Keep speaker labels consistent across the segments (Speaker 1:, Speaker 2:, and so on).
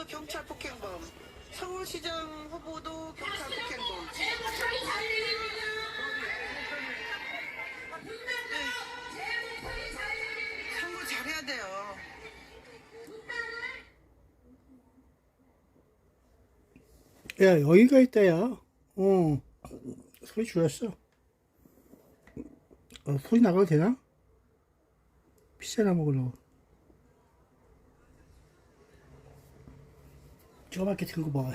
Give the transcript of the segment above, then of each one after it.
Speaker 1: 경찰 폭행범, 서울시장 후보도 경찰 폭행범. 선거 잘해야 돼요.
Speaker 2: 야, 여기가 있다, 야. 소리 줄였어. 소리 나가도 되나? 피자나 먹으려고. 조그맣게 튼 거 봐.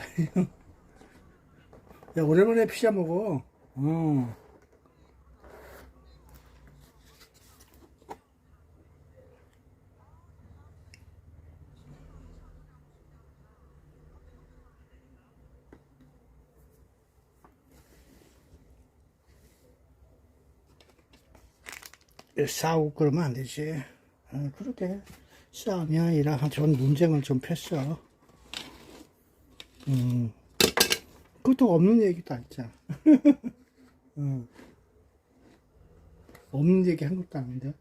Speaker 2: 야, 오랜만에 피자 먹어. 싸우고 그러면 안 되지. 그렇게 싸움이 아니라 전 논쟁을 좀 폈어. 그것도 없는 얘기도 아니잖아. 없는 얘기 한 것도 아닌데.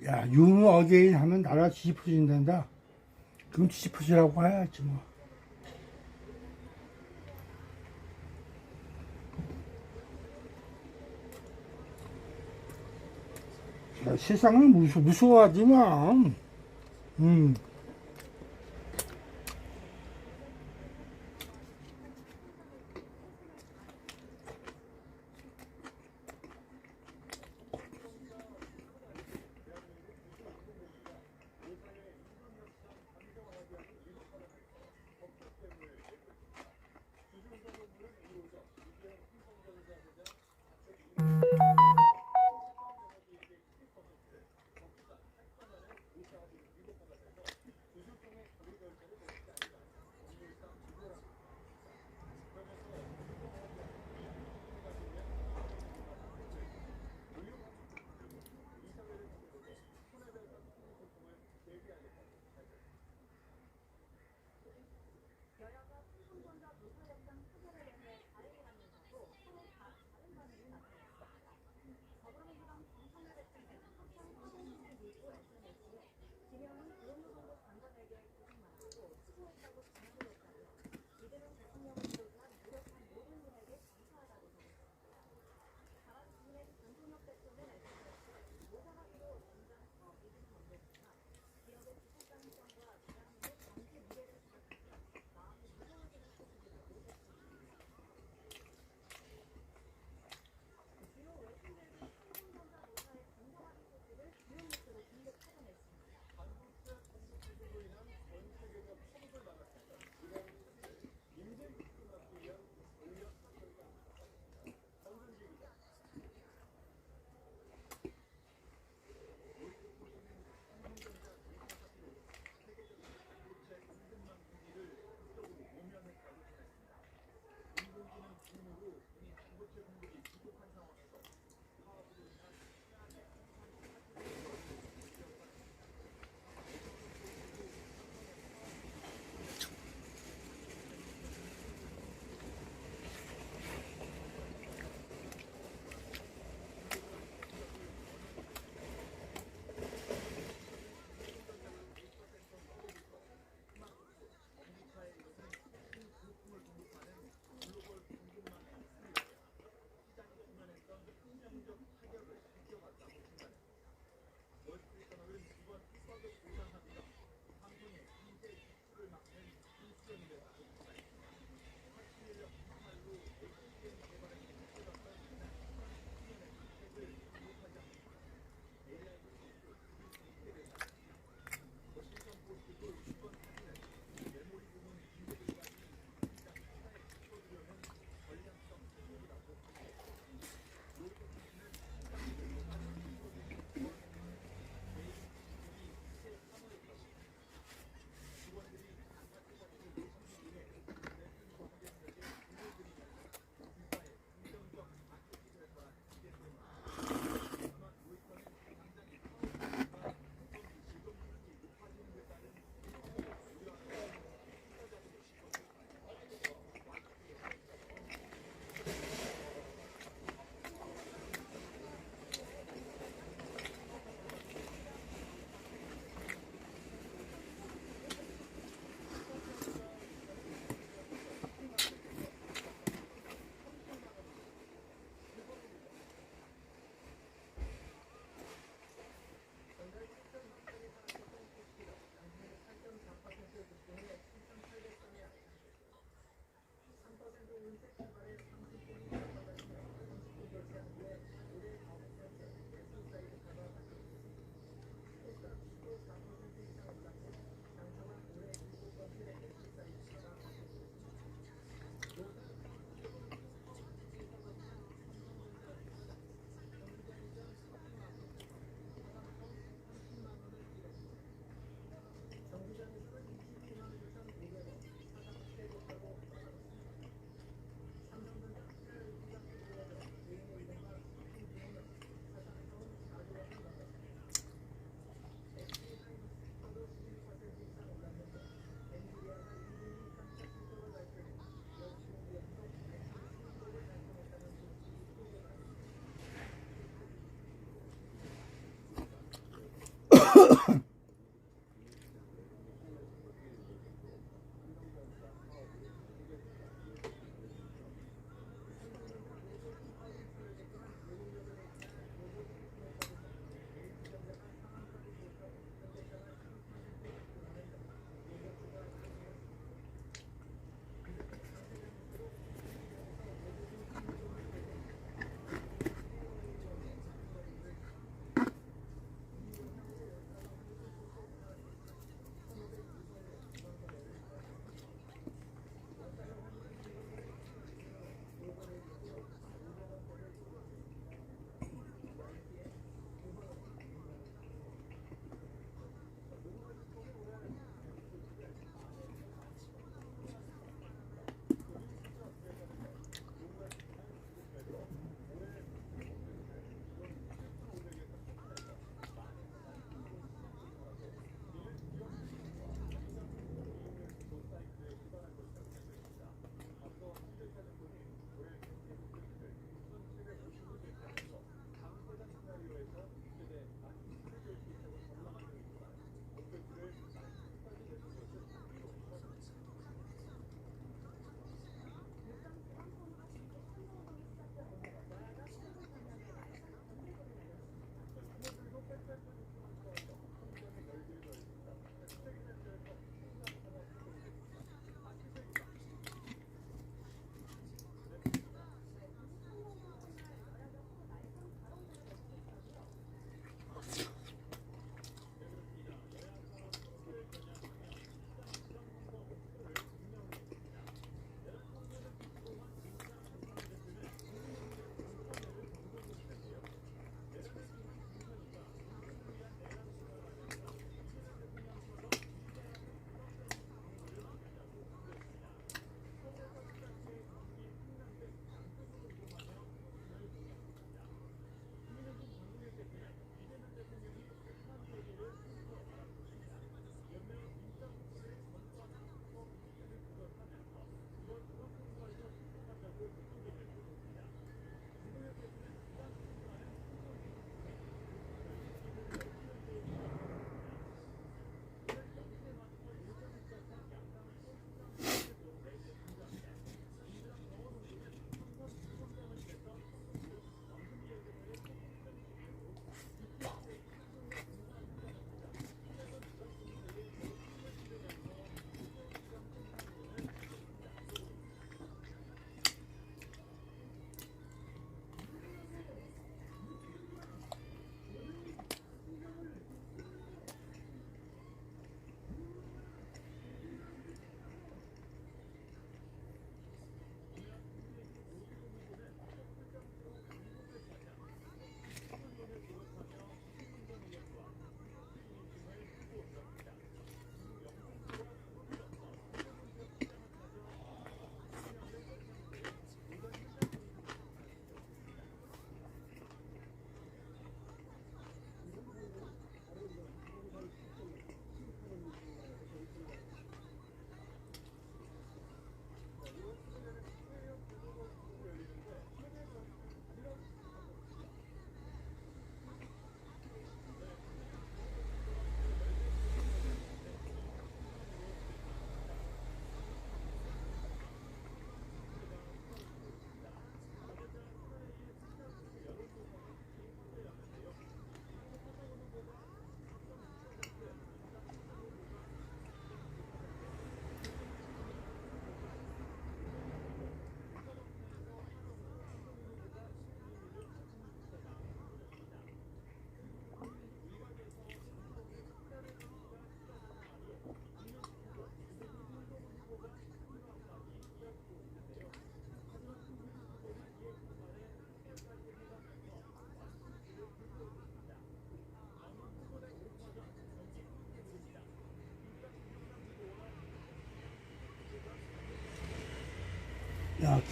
Speaker 2: 야, 유노 어게인 하면 나라 뒤집어진단다. 그럼 뒤집어지라고 해야지 뭐. 야, 세상을 무서워하지 마. 음.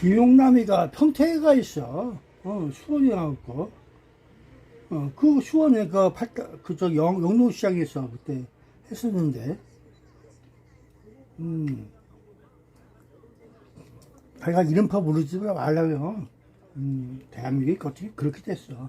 Speaker 2: 김용남이가 평택에 가 있어. 수원에 나왔고. 그 수원에 영농시장에서 그때 했었는데. 자기가 이름파 부르지 말라고요. 대한민국이 어떻게 그렇게 됐어.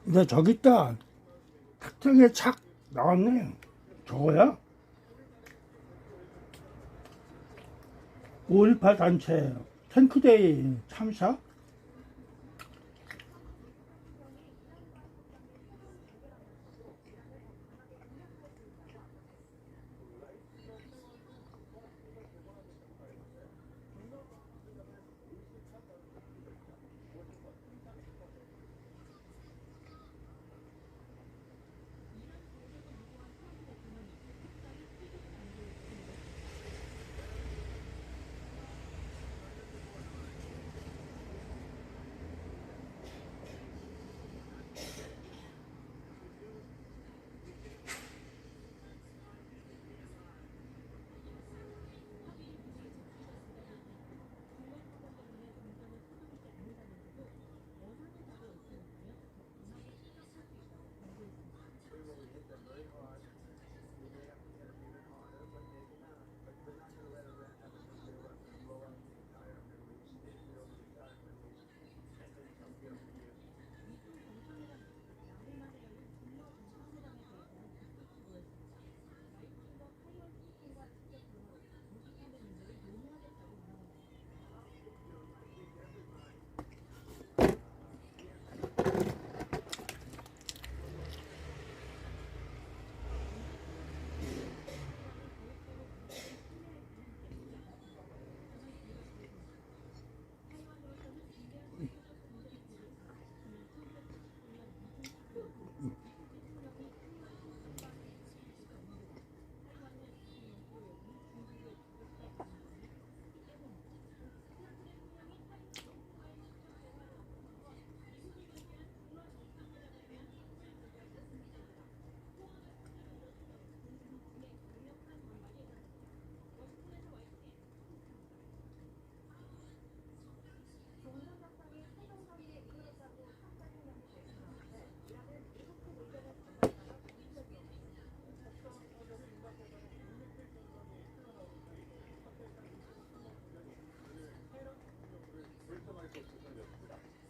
Speaker 2: 근데 저기 있다. 탁탁에 착 나왔네. 저거야? 5.18 단체 탱크데이 참사?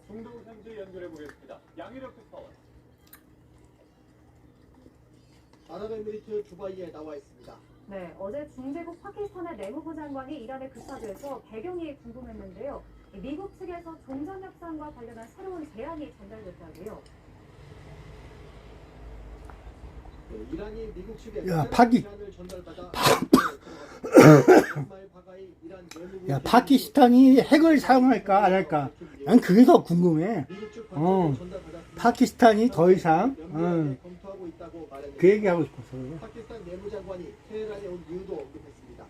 Speaker 3: 중동 현지 연결해 보겠습니다. 양희력 특파원.
Speaker 4: 아랍에미리트 두바이에 나와 있습니다.
Speaker 5: 네, 어제 중재국 파키스탄의 내무부 장관이 이란에 급사돼서 배경이 궁금했는데요. 미국 측에서 종전 협상과 관련한 새로운 제안이 전달됐다고요.
Speaker 4: 네, 이란이 미국 측에
Speaker 2: 야, 파기.
Speaker 4: 제안을 전달받아
Speaker 2: 야, 파키스탄이 핵을 사용할까 안 할까? 난 그게 더 궁금해. 파키스탄이 더 이상
Speaker 4: 검토하고 있다고 말했는데
Speaker 2: 그 얘기하고 싶었어.
Speaker 4: 파키스탄 내무장관이 테헤란에 온 이유도 언급했습니다.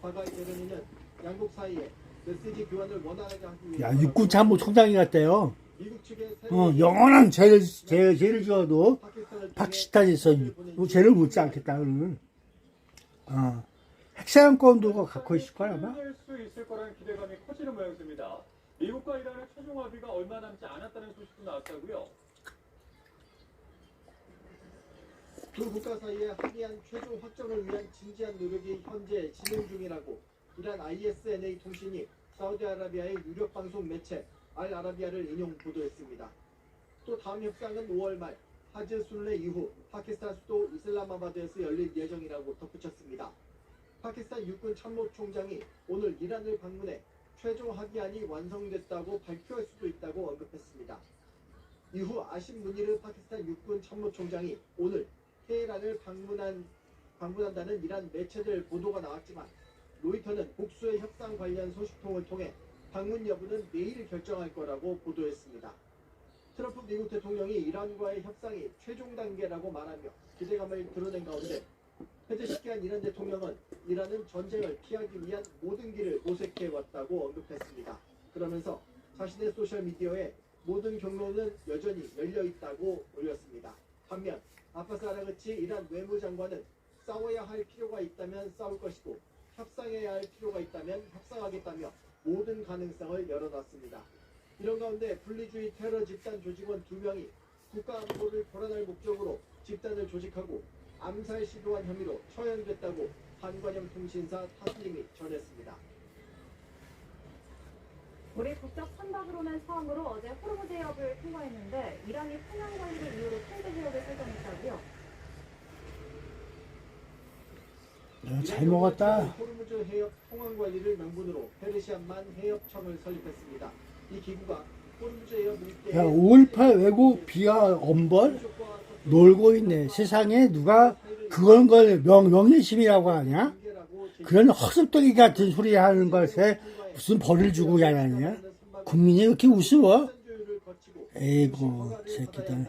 Speaker 4: 과거의 대련인은 양국 사이에 메시지 교환을 원활하게 하기 위해
Speaker 2: 야, 육군 참모총장이 갔대요.
Speaker 4: 미국 측의
Speaker 2: 영원한 죄를 지어도 파키스탄에서 죄를 묻지 않겠다 그러는. 핵사용권도 갖고 있을 거야 아마.
Speaker 3: 수 있을 거라는 기대감이 커지는 모양새입니다. 미국과 이란의 최종 합의가 얼마 남지 않았다는 소식도 나왔다고요.
Speaker 4: 두 국가 사이에 합의한 최종 확정을 위한 진지한 노력이 현재 진행 중이라고 이란 ISNA 통신이 사우디아라비아의 유력 방송 매체 알아라비아를 인용 보도했습니다. 또 다음 협상은 5월 말 하즈 순례 이후 파키스탄 수도 이슬라마바드에서 열릴 예정이라고 덧붙였습니다. 파키스탄 육군 참모총장이 오늘 이란을 방문해 최종 합의안이 완성됐다고 발표할 수도 있다고 언급했습니다. 이후 아심 무니르 파키스탄 육군 참모총장이 오늘 테헤란을 방문한다는 이란 매체들 보도가 나왔지만 로이터는 복수의 협상 관련 소식통을 통해 방문 여부는 내일 결정할 거라고 보도했습니다. 트럼프 미국 대통령이 이란과의 협상이 최종 단계라고 말하며 기대감을 드러낸 가운데 페제시키안 이란 대통령은 이란은 전쟁을 피하기 위한 모든 길을 모색해 왔다고 언급했습니다. 그러면서 자신의 소셜미디어에 모든 경로는 여전히 열려 있다고 올렸습니다. 반면 아파스 아라그치 이란 외무장관은 싸워야 할 필요가 있다면 싸울 것이고 협상해야 할 필요가 있다면 협상하겠다며 모든 가능성을 열어놨습니다. 이런 가운데 분리주의 테러 집단 조직원 2명이 국가 안보를 불안할 목적으로 집단을 조직하고 암살 시도한 혐의로 처형됐다고 한관영 통신사 타스님이 전했습니다.
Speaker 5: 우리 국적 선박으로는 처음으로 어제 호르무즈 해협을 통과했는데 이란이 풍랑 관리를 이유로 통제 해협을 설정했다고요.
Speaker 2: 잘 먹었다.
Speaker 4: 호르무즈 해협 통항 관리를 명분으로 페르시안만 해협청을 설립했습니다. 이 기구가 호르무즈 해협 일대에
Speaker 2: 야, 5.18 외국 비하 엄벌 놀고 있네. 세상에 누가 그런 걸 명예심이라고 하냐? 그런 헛소리 같은 소리 하는 것에 무슨 벌을 주고 가냐냐? 국민이 이렇게 우스워? 에이구, 새끼들.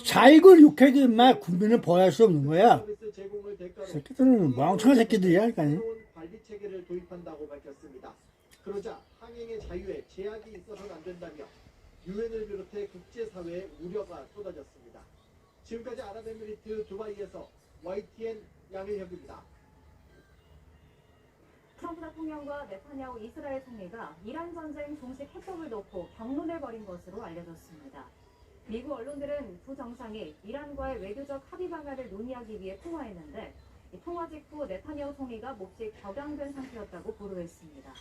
Speaker 2: 잘걸 욕해도 인마 국민은 벌할 수 없는 거야. 새끼들은 멍청한 새끼들이야, 그러니까.
Speaker 4: 관리 체계를 도입한다고 밝혔습니다. 그러자 항행의 자유에 제약이 있어서는 안 된다며 유엔을 비롯해 국제사회에 우려가 쏟아졌습니다. 지금까지 아랍에미리트 두바이에서 YTN 양일혁입니다.
Speaker 5: 트럼프 대통령과 네타냐후 이스라엘 총리가 이란 전쟁 종식 해법을 놓고 격론을 벌인 것으로 알려졌습니다. 미국 언론들은 두 정상이 이란과의 외교적 합의 방안을 논의하기 위해 통화했는데 이 통화 직후 네타냐후 총리가 몹시 격양된 상태였다고 보도했습니다.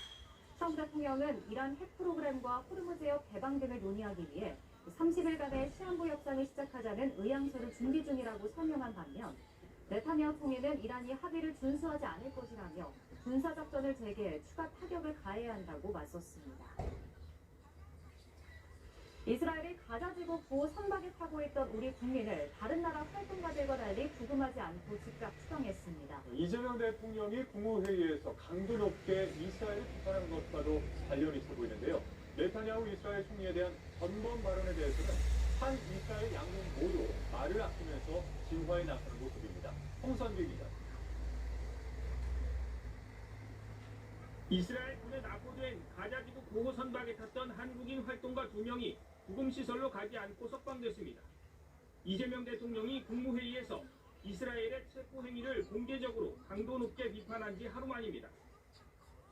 Speaker 5: 트럼프 대통령은 이란 핵 프로그램과 호르무즈 해협 개방 등을 논의하기 위해 30일간의 시한부 협상을 시작하자는 의향서를 준비 중이라고 설명한 반면 네타냐후 총리는 이란이 합의를 준수하지 않을 것이라며 군사작전을 재개해 추가 타격을 가해야 한다고 맞섰습니다. 이스라엘이 가자지구 구호 선박에 타고 있던 우리 국민을 다른 나라 활동가들과 달리 구금하지 않고 즉각 추방했습니다.
Speaker 3: 이재명 대통령이 국무회의에서 강도 높게 이스라엘을 비판한 것과도 관련이 있어 보이는데요. 네타냐후 이스라엘 총리에 대한 전범 발언에 대해서는 한 이스라엘 양국 모두 말을 아끼면서 진화에 나서는 모습입니다. 홍선길 기자.
Speaker 6: 이스라엘 군에 납포된 가자지구 구호 선박에 탔던 한국인 활동가 2명이 구금시설로 가지 않고 석방됐습니다. 이재명 대통령이 국무회의에서 이스라엘의 체포 행위를 공개적으로 강도 높게 비판한 지 하루 만입니다.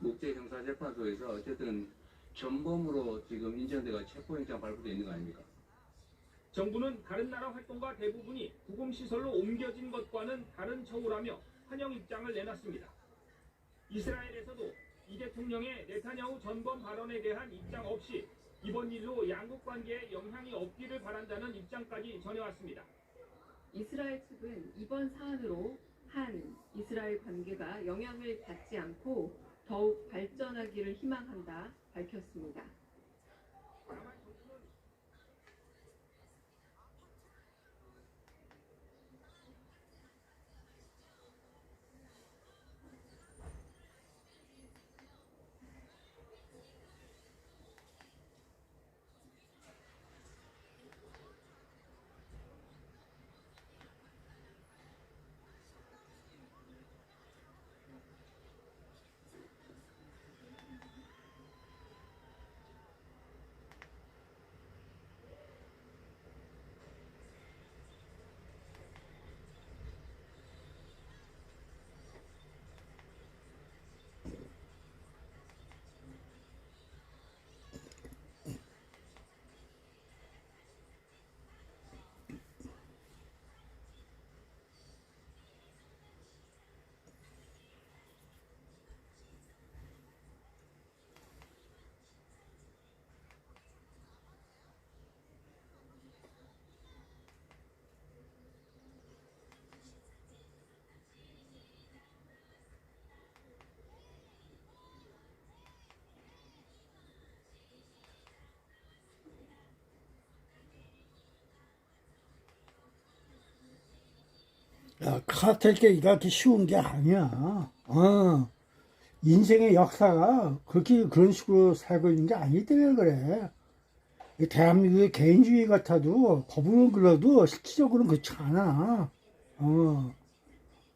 Speaker 7: 국제형사재판소에서 어쨌든 전범으로 지금 인정돼가 체포영장 발부돼 있는 거 아닙니까?
Speaker 6: 정부는 다른 나라 활동가 대부분이 구금시설로 옮겨진 것과는 다른 처우라며 환영 입장을 내놨습니다. 이스라엘에서도 이 대통령의 네타냐후 전범 발언에 대한 입장 없이 이번 일로 양국 관계에 영향이 없기를 바란다는 입장까지 전해왔습니다.
Speaker 8: 이스라엘 측은 이번 사안으로 한 이스라엘 관계가 영향을 받지 않고 더욱 발전하기를 희망한다 밝혔습니다.
Speaker 2: 야, 카르텔 깨기가 그렇게 쉬운 게 아니야. 인생의 역사가 그렇게 그런 식으로 살고 있는 게 아니기 때문에 그래. 이 대한민국의 개인주의 같아도 법으로 그려도 실질적으로는 그렇지 않아.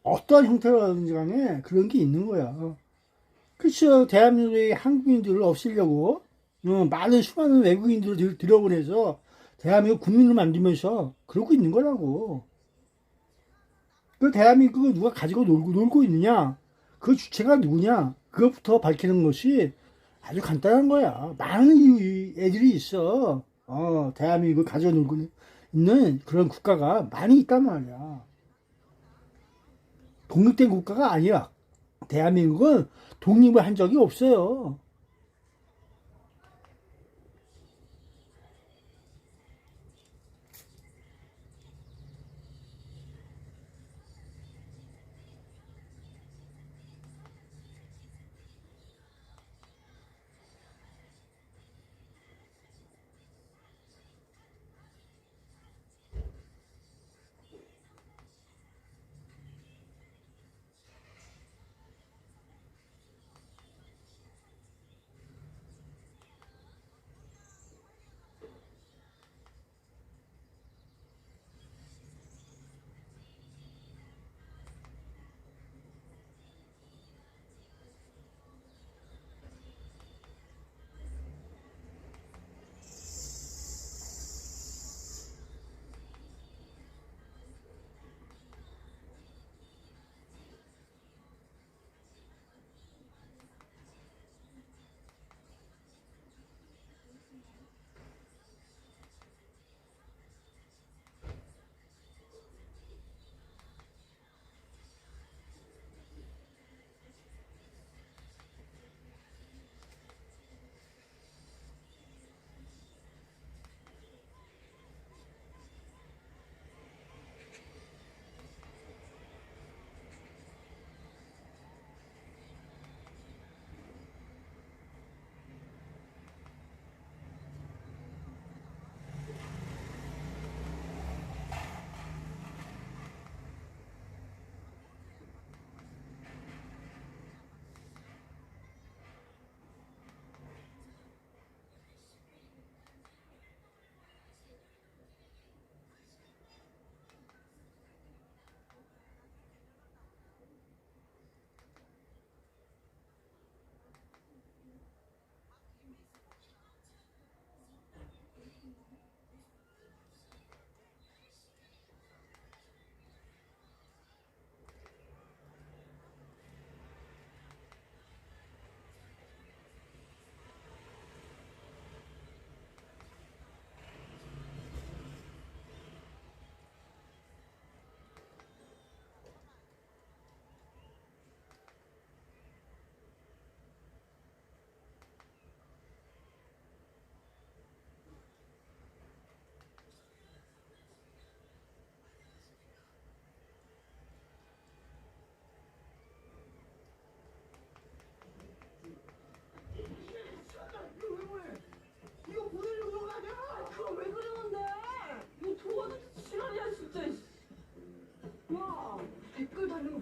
Speaker 2: 어떠한 형태로든지 간에 그런 게 있는 거야. 그렇죠. 대한민국의 한국인들을 없애려고 많은 수많은 외국인들을 들여보내서 대한민국 국민을 만들면서 그러고 있는 거라고. 그 대한민국을 누가 가지고 놀고 있느냐? 그 주체가 누구냐? 그것부터 밝히는 것이 아주 간단한 거야. 많은 애들이 있어. 대한민국을 가지고 놀고 있는 그런 국가가 많이 있단 말이야. 독립된 국가가 아니야. 대한민국은 독립을 한 적이 없어요.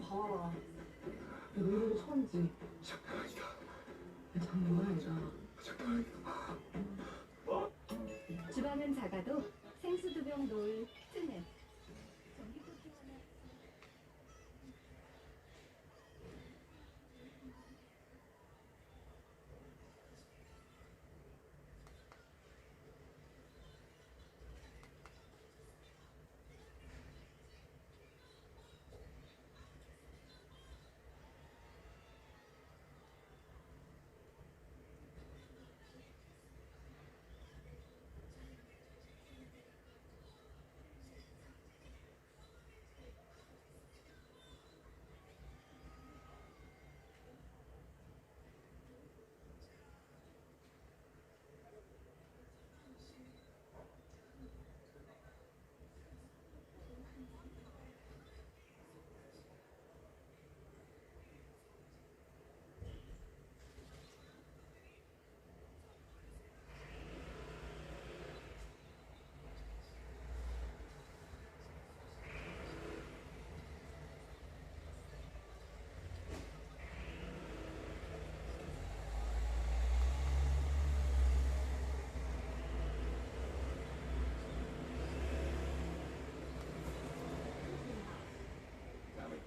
Speaker 8: 봐라. 노래도 천지. 장난 아니다.
Speaker 5: 주방은 작아도 생수 2병 놓을 틈은 전기톱 하나.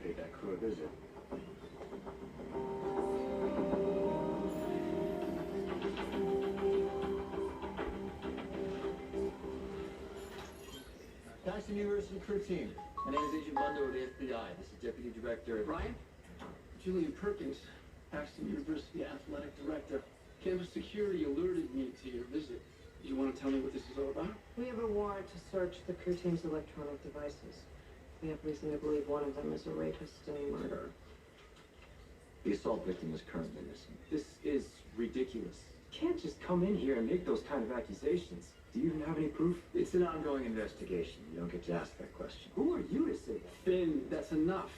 Speaker 9: Paid that crew a visit.
Speaker 4: Paxton University crew team.
Speaker 10: My name is Agent Mundo of the FBI. This is Deputy Director
Speaker 11: Brian? Julian Perkins, Paxton University Athletic Director. Campus security alerted me to your visit. Do you want to tell me what this is all about?
Speaker 8: We have a warrant to search the crew team's electronic devices. We have reason to believe one of them is a rapist and a murderer.
Speaker 10: The assault victim is currently missing. This is ridiculous. You can't just come in here and make those kind of accusations. Do you even have any proof? It's an ongoing investigation. You don't get to ask that question. Who are you to say that?
Speaker 11: Finn, that's enough.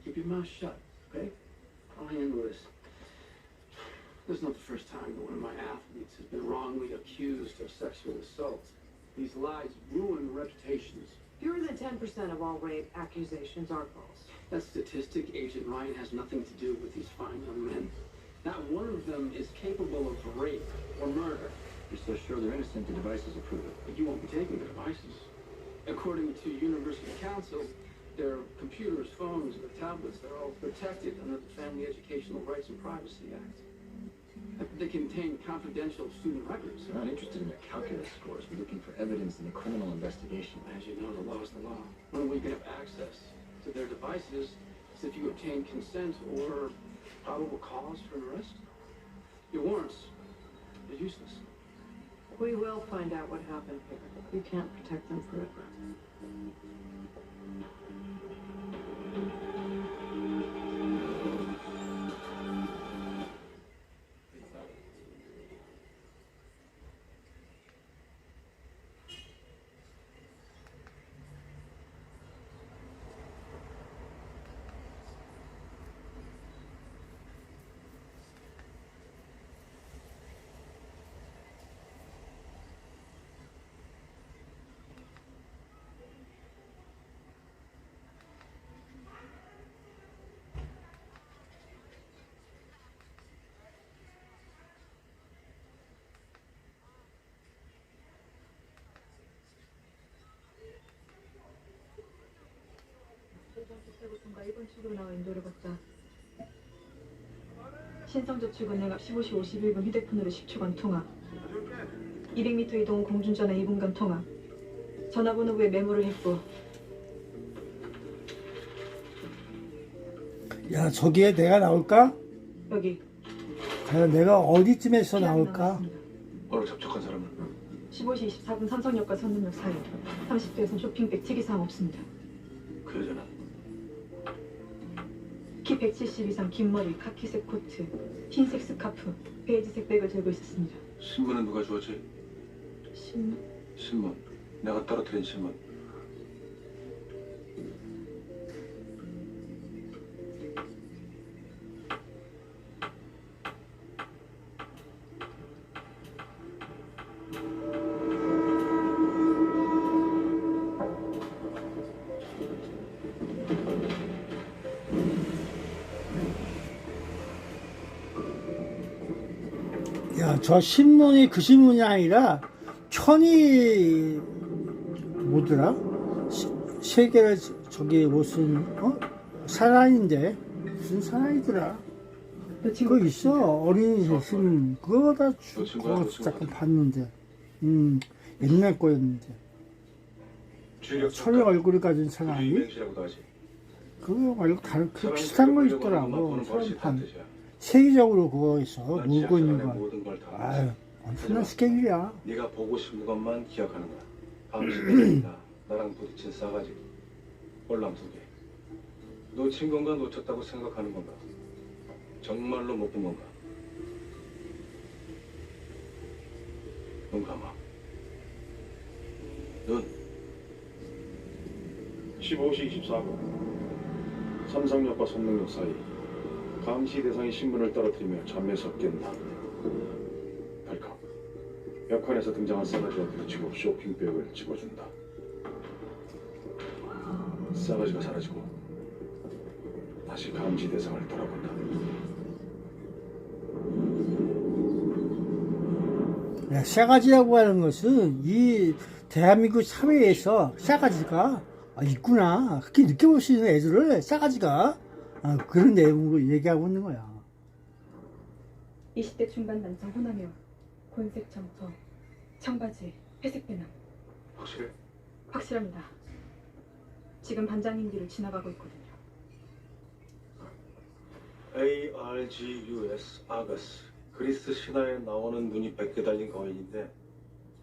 Speaker 11: Keep your mouth shut, okay? I'll handle this. This is not the first time that one of my athletes has been wrongly accused of sexual assault. These lies ruin reputations.
Speaker 8: Fewer than 10% of all rape accusations are false.
Speaker 11: That statistic, Agent Ryan, has nothing to do with these fine young men. Not one of them is capable of rape or murder.
Speaker 10: You're so sure they're innocent, the devices will prove it.
Speaker 11: But you won't be taking the devices. According to University Counsel, their computers, phones, and tablets, they're all protected under the Family Educational Rights and Privacy Act. They contain confidential student records.
Speaker 10: We're not interested in their calculus scores. We're looking for evidence in the criminal investigation.
Speaker 11: As you know, the law is the law. One way you can have access to their devices is if you obtain consent or probable cause for an arrest. Your warrants are useless.
Speaker 8: We will find out what happened here. You can't protect them forever.
Speaker 5: 대구통과 1번 출구로 나와 인도를 걷자. 신성조 출근 내각 15시 51분 휴대폰으로 10초간 통화. 200m 이동 후 공중전화 2분간 통화. 전화번호 후에 메모를 했고.
Speaker 2: 야, 저기에 내가 나올까?
Speaker 5: 여기
Speaker 2: 과연 내가 어디쯤에서 나올까?
Speaker 3: 바로 접촉한 사람은
Speaker 5: 15시 24분 삼성역과 선릉역 사이. 30대에선 쇼핑백 특이사항 없습니다.
Speaker 3: 그 여자는
Speaker 5: 키 170 이상 긴 머리, 카키색 코트, 흰색 스카프, 베이지색 백을 들고 있었습니다.
Speaker 3: 신문은 누가 주었지?
Speaker 5: 신문?
Speaker 3: 내가 떨어뜨린 신문.
Speaker 2: 야, 저 신문이 그 신문이 아니라 천이 뭐더라? 세계가 저기 무슨 사나이인데 무슨 사나이더라? 그거 있어 어린이 신문 그거 다 그거 잠깐 봤는데 옛날 거였는데 천의 얼굴을 가진 사나이 그거 말고 다른 그 비슷한 거 있더라고. 세계적으로 그거 있어 놀고 있는 거. 아유 엄청난 스케줄이야.
Speaker 3: 네가 보고 싶은 것만 기억하는 거야. 밤새다 나랑 부딪힌 싸가지 꼴랑 2개. 놓친 건가 놓쳤다고 생각하는 건가? 정말로 못 본 건가? 눈 감아. 눈.
Speaker 9: 15시 24분 삼성역과 선릉역 사이 감시 대상이 신문을 떨어뜨리며 잠에 섰겠나. 덜컥 벽화에서 등장한 싸가지와 부딪히고 쇼핑백을 집어준다. 싸가지가 사라지고 다시 감시 대상을 돌아본다.
Speaker 2: 야, 싸가지라고 하는 것은 이 대한민국 사회에서 싸가지가 있구나 그렇게 느껴볼 수 있는 애들을 싸가지가 그런 내용으로 얘기하고 있는 거야.
Speaker 5: 20대 중반 남성 호남형, 곤색 점퍼, 청바지, 회색 배낭.
Speaker 3: 확실해?
Speaker 5: 확실합니다. 지금 반장님 뒤를 지나가고 있거든요.
Speaker 3: ARGUS 아가스 그리스 신화에 나오는 눈이 100개 달린 거인인데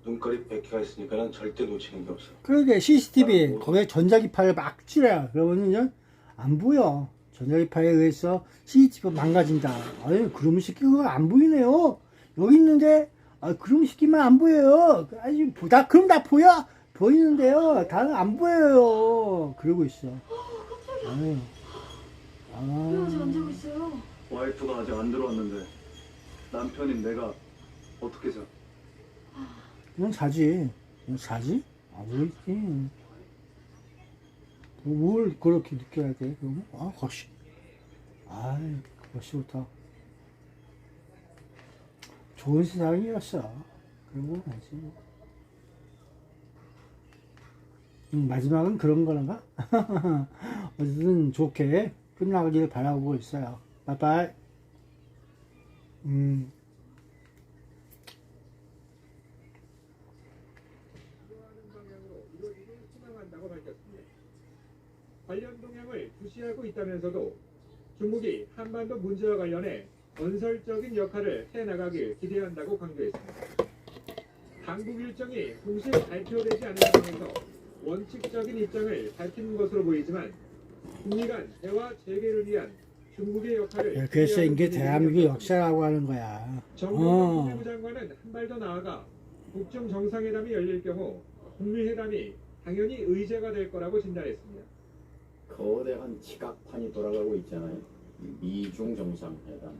Speaker 3: 눈깔이 100개가 있으니까는 절대 놓치는 게 없어.
Speaker 2: 그러게 CCTV 거기에 전자기파를 막 찌라 그러면은 안 보여. 전자기파에 의해서 CCTV가 망가진다. 아니, 그럼 새끼가 안 보이네요. 여기 있는데, 그럼 새끼만 안 보여요. 아니, 그럼 다 보이는데요. 다는 안 보여요. 그러고 있어. 아유.
Speaker 5: 왜 아직 안 자고 있어요?
Speaker 9: 와이프가 아직 안 들어왔는데 남편인 내가 어떻게 자?
Speaker 2: 그냥 자지. 왜 있지? 뭘 그렇게 늦게 해야 돼? 그러면? 거시. 벌써부터. 좋은 세상이었어. 그러고 나지. 마지막은 그런 거란가? 어쨌든 좋게 끝나길 바라고 있어요. 빠빠이.
Speaker 3: 희망한다고 밝혔습니다. 관련 동향을 주시하고 있다면서도 중국이 한반도 문제와 관련해 건설적인 역할을 해나가길 기대한다고 강조했습니다. 당국 일정이 공식 발표되지 않은 상황에서 원칙적인 입장을 밝히는 것으로 보이지만 북미 간 대화 재개를 위한 중국의 역할을
Speaker 2: 그래서 이게 대한민국의 역사라고 하는 거야.
Speaker 3: 정동영 국무부 장관은 한 발 더 나아가 북중 정상회담이 열릴 경우 북미 회담이 당연히 의제가 될 거라고 진단했습니다.
Speaker 10: 거대한 지각판이 돌아가고 있잖아요. 미중 정상회담,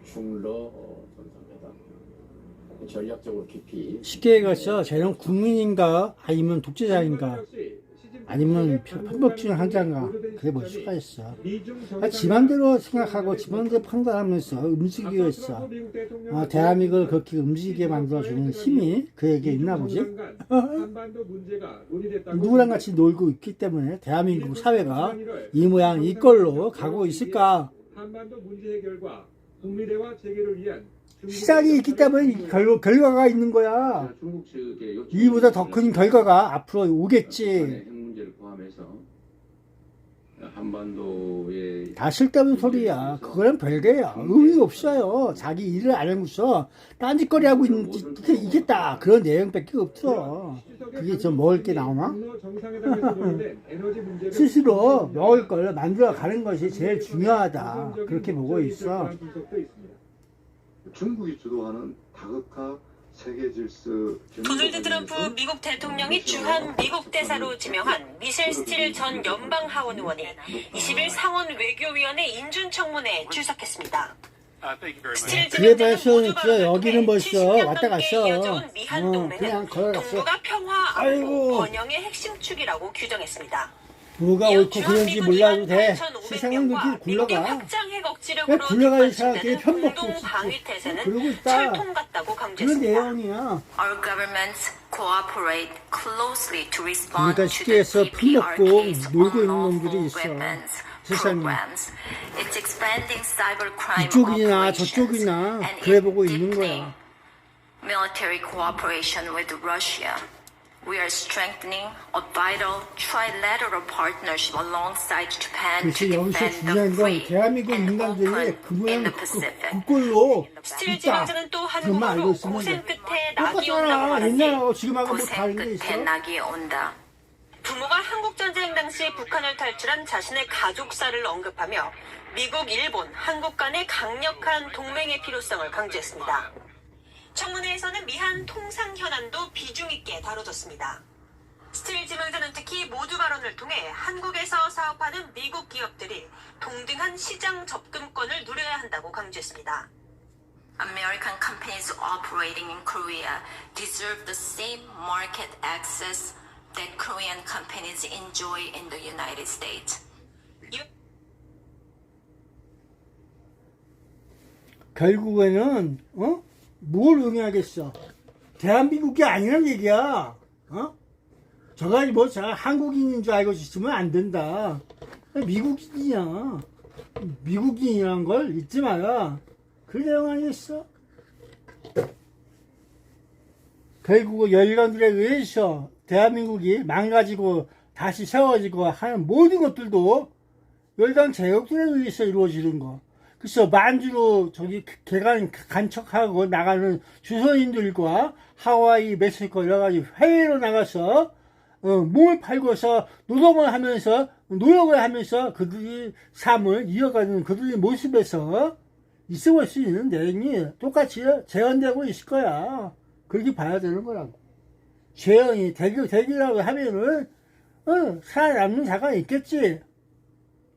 Speaker 10: 중러 정상회담, 전략적으로 깊이
Speaker 2: 쉽게 얘기해서 쟤는 국민인가 아니면 독재자인가 아니면 편법주의 한자인가 그게 볼 수가 있어. 지맘대로 생각하고 지맘대로 판단하면서 움직이고 있어. 대한민국을 그렇게 움직이게 만들어주는 힘이 그에게 있나 보지. 누구랑 같이 놀고 있기 때문에 대한민국 사회가 이 모양 이 꼴로 가고 있을까.
Speaker 3: 한반도 문제 해결과 북미 대화 재개를 위한
Speaker 2: 시작이 있기 때문에 결과가 있는 거야. 이보다 더 큰 결과가 앞으로 오겠지.
Speaker 7: 문제를 포함해서 한반도에
Speaker 2: 다 쓸데없는 소리야. 그거는 별개야. 의미 없어요. 자기 일을 안 하고서 딴짓거리 하고 있겠다. 그런 내용밖에 없어. 그게 좀 먹을 게 나오나? 스스로 먹을 걸 만들어 가는 것이 제일 중요하다. 그렇게 보고 있어.
Speaker 9: 중국이 주도하는 다극화 세계 질서
Speaker 12: 도널드 트럼프 미국 대통령이 주한 미국 대사로 지명한 미셸 스틸 전 연방 하원 의원이 20일 상원 외교위원회 인준청문회에 출석했습니다.
Speaker 2: 그래 벌써 여기는 벌써 왔다 갔어. 그냥 걸어갔어.
Speaker 12: 동북아 평화 안보 번영의 핵심 축이라고 규정했습니다.
Speaker 2: 뭐가 옳고 그런지 몰라도 돼. 세상은 그렇게 굴러가. 왜 굴러가는 사람들이 편먹고 그러고 있다. 그런 내용이야. 그러니까 쉽게 해서 편먹고 놀고 있는 놈들이 있어. 세상에. 이쪽이나 저쪽이나 그래 보고 있는 거야.
Speaker 12: Military cooperation with Russia. We are strengthening a vital trilateral partnership alongside Japan to defend the free and open in the Pacific. 스틸 지명자는 또 한국어로 고생 끝에 낙이 온다고 말했지. 고생 끝에 낙이 온다. 부모가 한국전쟁 당시 북한을 탈출한 자신의 가족사를 언급하며 미국, 일본, 한국 간의 강력한 동맹의 필요성을 강조했습니다. 청문회에서는 미한 통상 현안도 비중 있게 다뤄졌습니다. 스틸 지명자는 특히 모두 발언을 통해 한국에서 사업하는 미국 기업들이 동등한 시장 접근권을 누려야 한다고 강조했습니다. American companies operating in Korea deserve the same market access that Korean companies enjoy in the United States.
Speaker 2: 결국에는 뭘 응하겠어? 대한민국이 아니란 얘기야. 저가 뭐 한국인인 줄 알고 있으면 안 된다. 미국인이야. 미국인이란 걸 잊지 마라. 그 내용 아니었어? 결국 열강들에 의해서 대한민국이 망가지고 다시 세워지고 하는 모든 것들도 열강 제국들에 의해서 이루어지는 거. 그래서 만주로 저기 개간 간척하고 나가는 주선인들과 하와이, 멕시코 여러 가지 해외로 나가서 몸을 팔고서 노동을 하면서 노력을 하면서 그들이 삶을 이어가는 그들의 모습에서 있어볼 수 있는 내용이 똑같이 재현되고 있을 거야. 그렇게 봐야 되는 거라고. 재현이 대기라고 하면은 살아남는 자가 있겠지.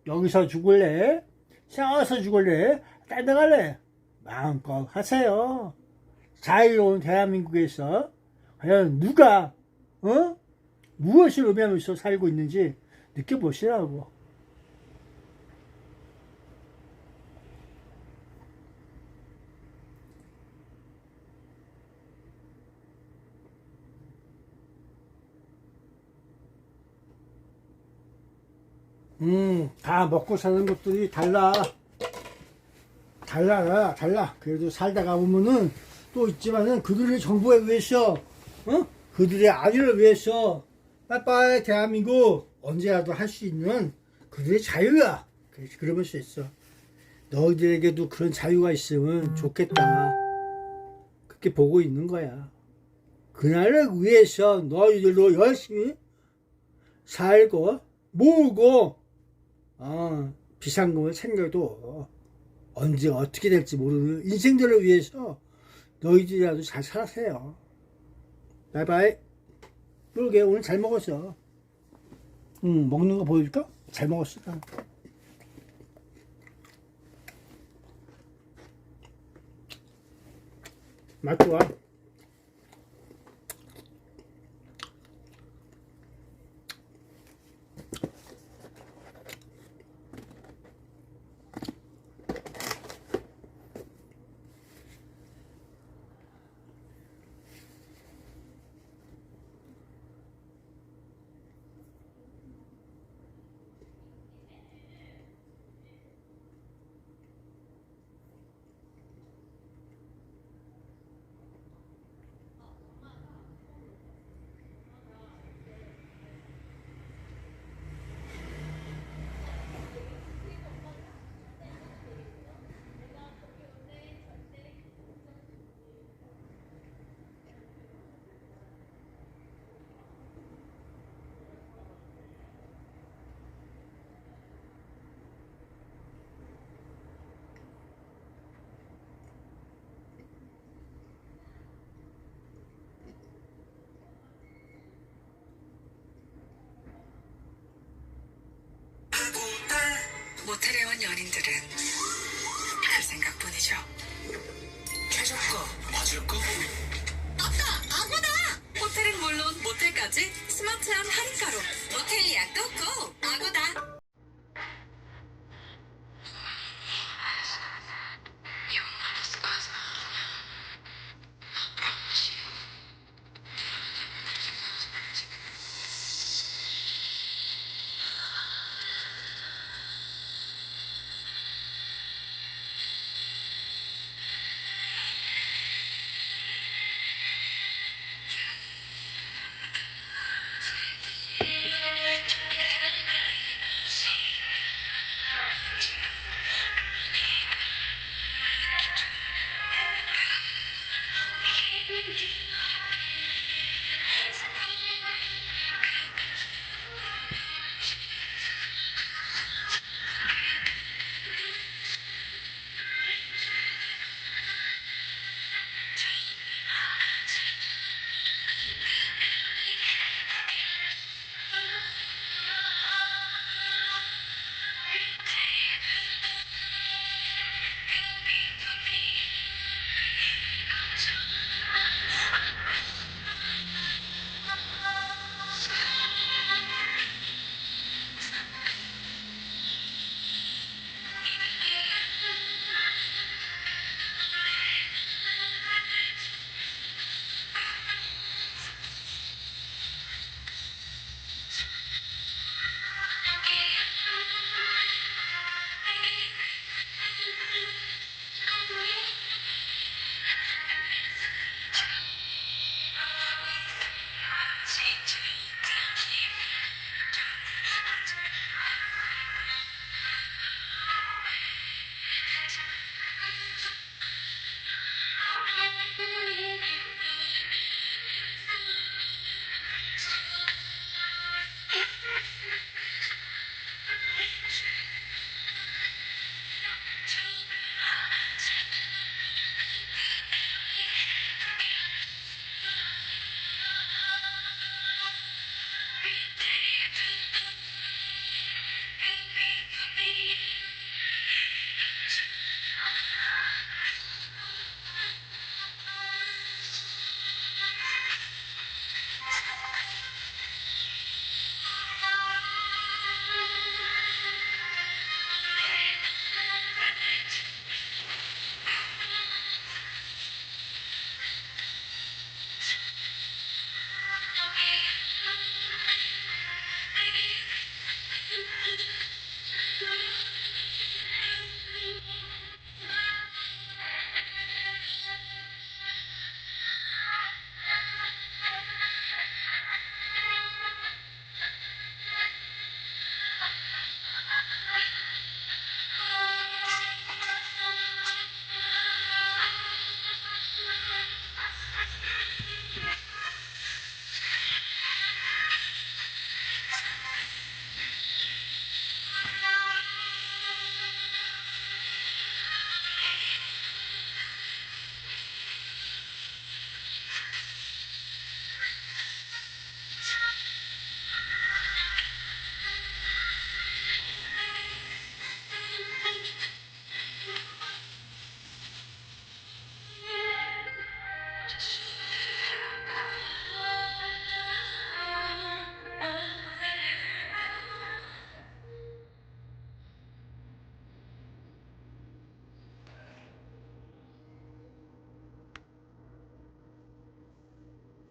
Speaker 2: 여기서 죽을래? 싸워서 죽을래? 딴 데 갈래? 마음껏 하세요. 자유로운 대한민국에서 과연 누가 무엇을 의미하면서 살고 있는지 느껴보시라고. 다 먹고 사는 것들이 달라. 그래도 살다가 보면은 또 있지만은 그들의 정부에 의해서, 그들의 아들을 위해서 빠빠이 대한민국 언제라도 할 수 있는 그들의 자유야. 그러면 수 있어. 너희들에게도 그런 자유가 있으면 좋겠다. 그렇게 보고 있는 거야. 그날을 위해서 너희들도 열심히 살고 모으고 비상금을 챙겨도 언제 어떻게 될지 모르는 인생들을 위해서 너희들이라도 잘 살아세요. 바이바이. 그러게 오늘 잘 먹었어. 먹는 거 보여줄까? 잘 먹었어. 맛 좋아.
Speaker 13: 모텔에 온 연인들은 그 생각뿐이죠. 최저가 맞을 거? 아까 아무나! 호텔은 물론 모텔까지 스마트한 할인가로 모텔 예약도 고! 아고다!